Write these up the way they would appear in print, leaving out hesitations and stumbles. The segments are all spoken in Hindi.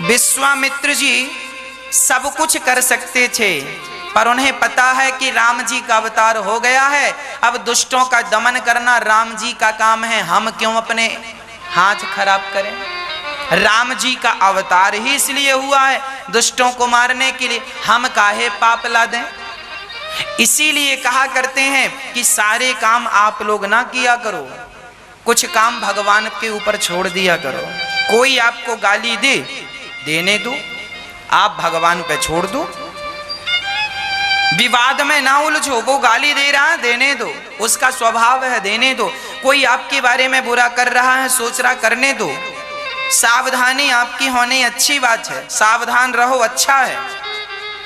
विश्वामित्र जी सब कुछ कर सकते थे, पर उन्हें पता है कि राम जी का अवतार हो गया है, अब दुष्टों का दमन करना राम जी का काम है, हम क्यों अपने हाथ खराब करें। राम जी का अवतार ही इसलिए हुआ है दुष्टों को मारने के लिए, हम काहे पाप ला दें। इसीलिए कहा करते हैं कि सारे काम आप लोग ना किया करो, कुछ काम भगवान के ऊपर छोड़ दिया करो। कोई आपको गाली दे, देने दो, आप भगवान पे छोड़ दो, विवाद में ना उलझो। वो गाली दे रहा है, देने दो, उसका स्वभाव है, देने दो। कोई आपके बारे में बुरा कर रहा है, सोच रहा, करने दो। सावधानी आपकी होनी अच्छी बात है, सावधान रहो, अच्छा है,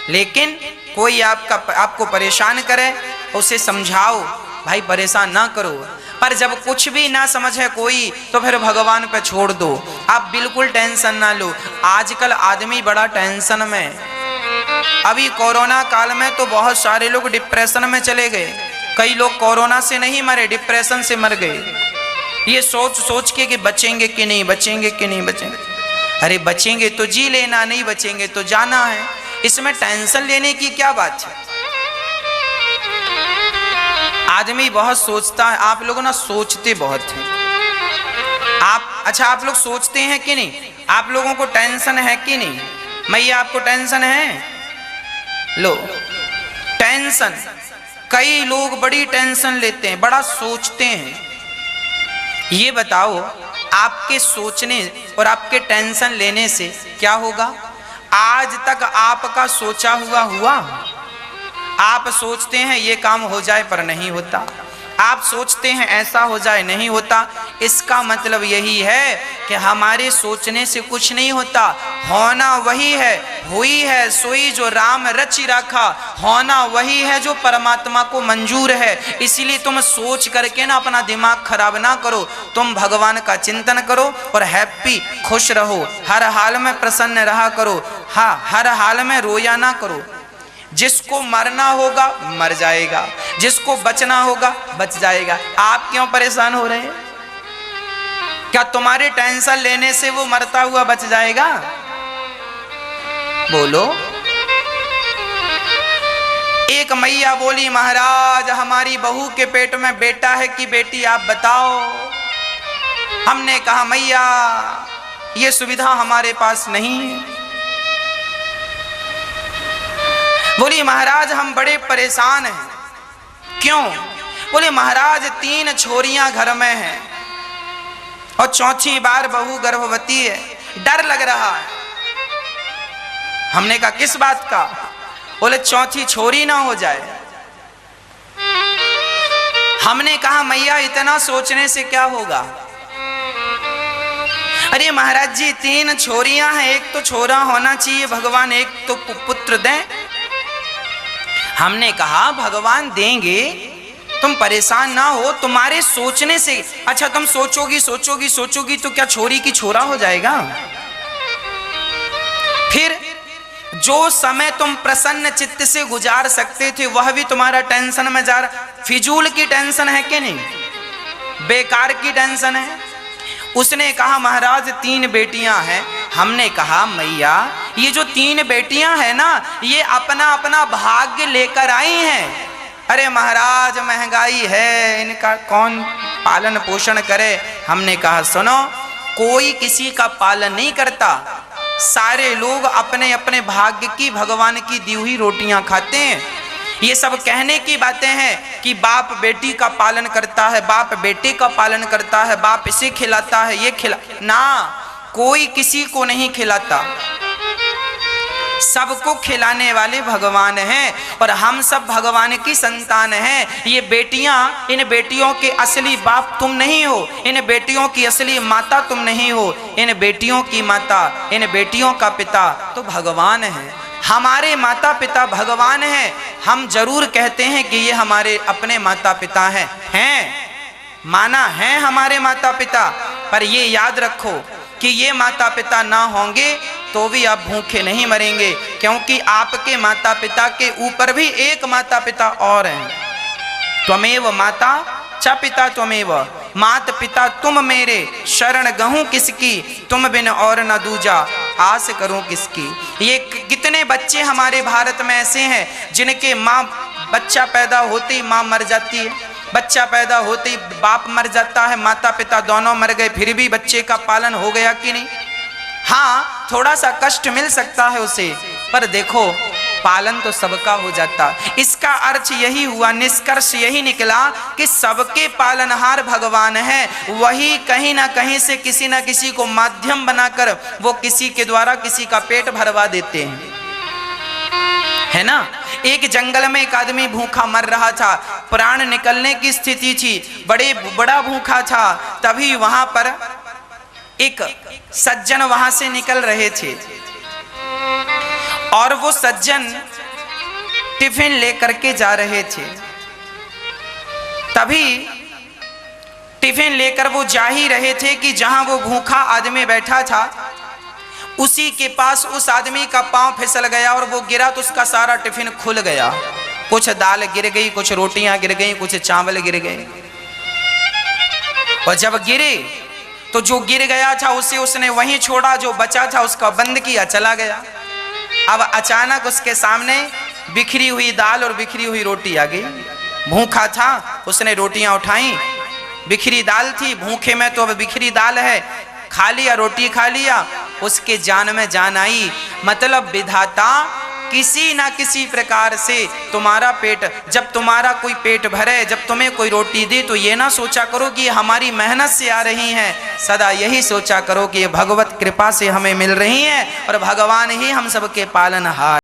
लेकिन कोई आपको परेशान करे उसे समझाओ, भाई परेशान ना करो। पर जब कुछ भी ना समझे कोई तो फिर भगवान पे छोड़ दो, आप बिल्कुल टेंशन ना लो। आजकल आदमी बड़ा टेंशन में, अभी कोरोना काल में तो बहुत सारे लोग डिप्रेशन में चले गए, कई लोग कोरोना से नहीं मरे, डिप्रेशन से मर गए, ये सोच सोच के कि बचेंगे कि नहीं बचेंगे कि नहीं बचेंगे। अरे बचेंगे तो जी लेना, नहीं बचेंगे तो जाना है, इसमें टेंशन लेने की क्या बात है। आदमी बहुत सोचता है, आप लोग ना सोचते बहुत हैं। आप लोग सोचते हैं कि नहीं, आप लोगों को टेंशन है कि नहीं। मैया आपको टेंशन है, लो टेंशन। कई लोग बड़ी टेंशन लेते हैं, बड़ा सोचते हैं। ये बताओ आपके सोचने और आपके टेंशन लेने से क्या होगा। आज तक आपका सोचा हुआ आप सोचते हैं ये काम हो जाए पर नहीं होता, आप सोचते हैं ऐसा हो जाए, नहीं होता। इसका मतलब यही है कि हमारे सोचने से कुछ नहीं होता, होना वही है, हुई है सोई जो राम रचि रखा, होना वही है जो परमात्मा को मंजूर है। इसीलिए तुम सोच करके ना अपना दिमाग खराब ना करो, तुम भगवान का चिंतन करो और हैप्पी खुश रहो, हर हाल में प्रसन्न रहा करो, हाँ हर हाल में रोया ना करो। जिसको मरना होगा मर जाएगा, जिसको बचना होगा बच जाएगा। आप क्यों परेशान हो रहे हैं, क्या तुम्हारे टेंशन लेने से वो मरता हुआ बच जाएगा। बोलो। एक मैया बोली, महाराज हमारी बहू के पेट में बेटा है कि बेटी, आप बताओ। हमने कहा मैया ये सुविधा हमारे पास नहीं है। बोली महाराज हम बड़े परेशान हैं। क्यों। बोले महाराज 3 छोरियां घर में हैं और चौथी बार बहू गर्भवती है, डर लग रहा है। हमने कहा किस बात का। बोले चौथी छोरी ना हो जाए। हमने कहा मैया इतना सोचने से क्या होगा। अरे महाराज जी 3 छोरियां हैं, एक तो छोरा होना चाहिए, भगवान एक तो पुत्र दें। हमने कहा भगवान देंगे, तुम परेशान ना हो, तुम्हारे सोचने से। अच्छा तुम सोचोगी तो क्या छोरी की छोरा हो जाएगा। फिर जो समय तुम प्रसन्न चित्त से गुजार सकते थे वह भी तुम्हारा टेंशन में जा रहा। फिजूल की टेंशन है कि नहीं, बेकार की टेंशन है। उसने कहा महाराज 3 बेटियां हैं। हमने कहा मैया ये जो 3 बेटियां हैं ना, ये अपना अपना भाग्य लेकर आई हैं। अरे महाराज महंगाई है, इनका कौन पालन पोषण करे। हमने कहा सुनो, कोई किसी का पालन नहीं करता, सारे लोग अपने अपने भाग्य की, भगवान की दी हुई रोटियां खाते हैं। ये सब कहने की बातें हैं कि बाप बेटी का पालन करता है, बाप बेटे का पालन करता है, बाप इसे खिलाता है, ये खिला ना, कोई किसी को नहीं खिलाता, सबको खिलाने वाले भगवान हैं और हम सब भगवान की संतान हैं। ये बेटियां, इन बेटियों के असली बाप तुम नहीं हो, इन बेटियों की असली माता तुम नहीं हो, इन बेटियों की माता, इन बेटियों का पिता तो भगवान है। हमारे माता पिता भगवान हैं। हम जरूर कहते हैं कि ये हमारे अपने माता पिता हैं, माना है हमारे माता पिता, पर ये याद रखो कि ये माता पिता ना होंगे तो भी आप भूखे नहीं मरेंगे, क्योंकि आपके माता पिता के ऊपर भी एक माता पिता और हैं। त्वमेव माता च पिता त्वमेव, मात पिता तुम मेरे, शरण गहूं किसकी, तुम बिन और न दूजा। आस करूं किसकी। ये कितने बच्चे हमारे भारत में ऐसे हैं जिनके माँ, बच्चा पैदा होते ही माँ मर जाती है, बच्चा पैदा होते ही बाप मर जाता है, माता पिता दोनों मर गए, फिर भी बच्चे का पालन हो गया कि नहीं। हाँ, थोड़ा सा कष्ट मिल सकता है उसे, पर देखो पालन तो सबका हो जाता। इसका अर्थ यही हुआ, निष्कर्ष यही निकला कि सबके पालनहार भगवान है, वही कहीं ना कहीं से किसी ना किसी को माध्यम बनाकर वो किसी के द्वारा किसी का पेट भरवा देते हैं, है ना। एक जंगल में एक आदमी भूखा मर रहा था, प्राण निकलने की स्थिति थी, बड़ा भूखा था। तभी वहां पर एक सज्जन वहां से निकल रहे थे और वो सज्जन टिफिन लेकर के जा रहे थे। तभी टिफिन लेकर वो जा ही रहे थे कि जहां वो भूखा आदमी बैठा था उसी के पास उस आदमी का पांव फिसल गया और वो गिरा तो उसका सारा टिफिन खुल गया। कुछ दाल गिर गई, कुछ रोटियां गिर गई, कुछ चावल गिर गए। और जब गिरे तो जो गिर गया था उसे उसने वहीं छोड़ा, जो बचा था उसका बंद किया, चला गया। अब अचानक उसके सामने बिखरी हुई दाल और बिखरी हुई रोटी आ गई। भूखा था, उसने रोटियां उठाई, बिखरी दाल थी, भूखे में तो अब बिखरी दाल है, खा लिया, रोटी खा लिया, उसके जान में जान आई। मतलब विधाता किसी ना किसी प्रकार से तुम्हारा पेट, जब तुम्हारा कोई पेट भरे, जब तुम्हें कोई रोटी दे तो ये ना सोचा करो कि ये हमारी मेहनत से आ रही हैं, सदा यही सोचा करो कि ये भगवत कृपा से हमें मिल रही हैं और भगवान ही हम सबके पालनहार।